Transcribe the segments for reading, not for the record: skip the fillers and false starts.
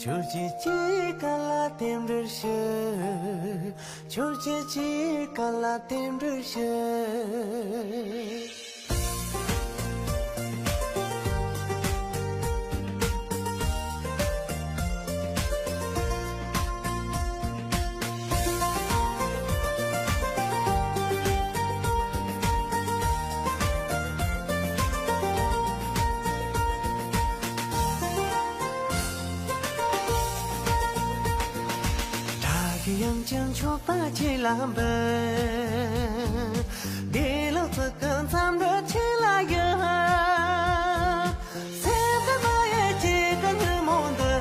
Churchichi kala temdrshe Churchichi kala temdrshe yang jeng chopa chi lam be de lo ta kan sam de chi la ya se ta ma ye chi kan mo de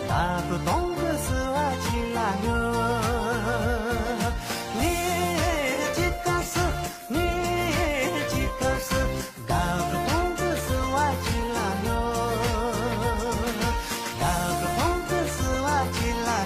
ta bu dong de su a chi la yo ni chi ka su ni chi ka su ga bu dong de su a chi la yo ga bu dong de su a chi la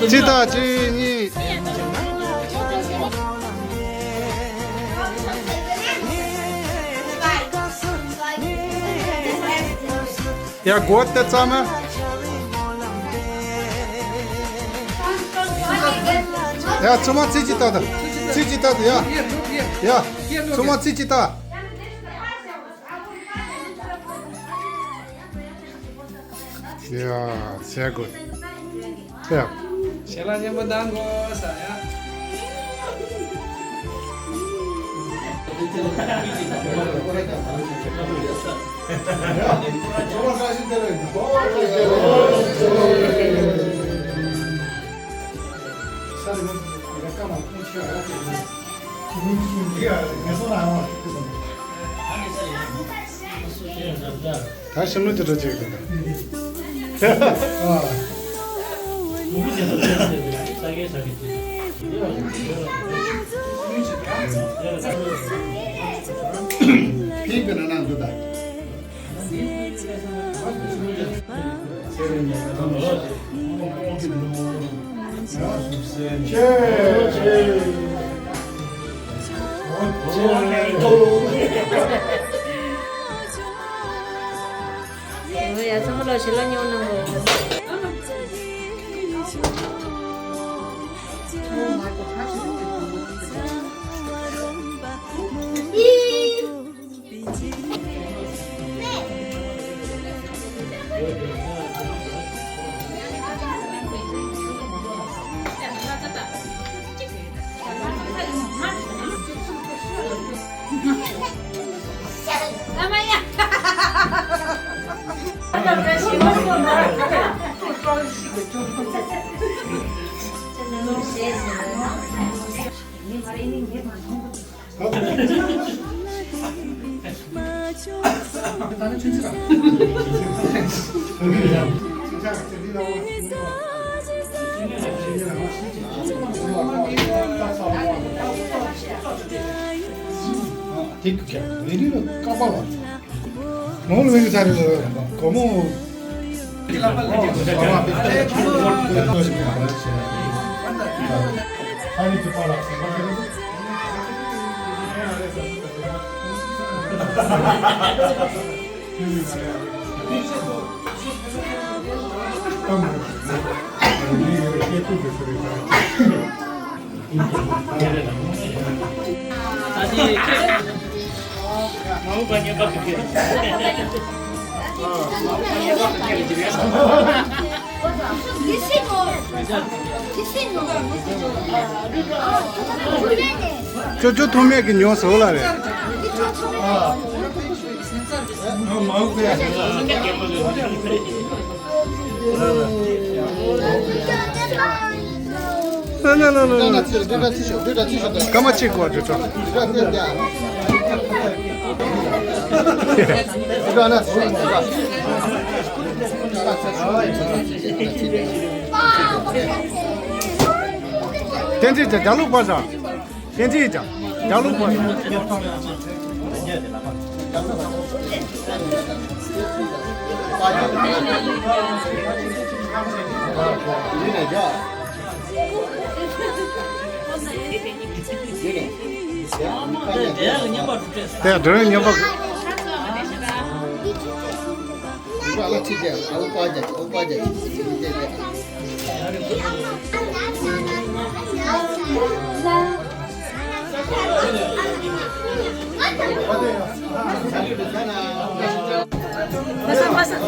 Cita Cini Ja gut zusammen. Ja, cuma cici tada. Cici tada, ja. Ja, cuma cici tada. Ja, sehr gut. Ja. Shalanya berdango saya. 다시 문제 더 찍어. 피부는 안 두다. Ya sama lo sila nyo nang mo. Namanya. Tic che, vedi lo capalo. Non lo vedi sai come Mau banyak banget. 저 도매기 녀석 올라래. 마우 그야. 나나나나. 가만 찍고 와줘 저. 이거 하나 줘. 텐지 자 잘로 봐자. 텐지 자 잘로 봐. 야, 너는 여보. 이거 아마 치즈, 오빠제. Pasang, pasang.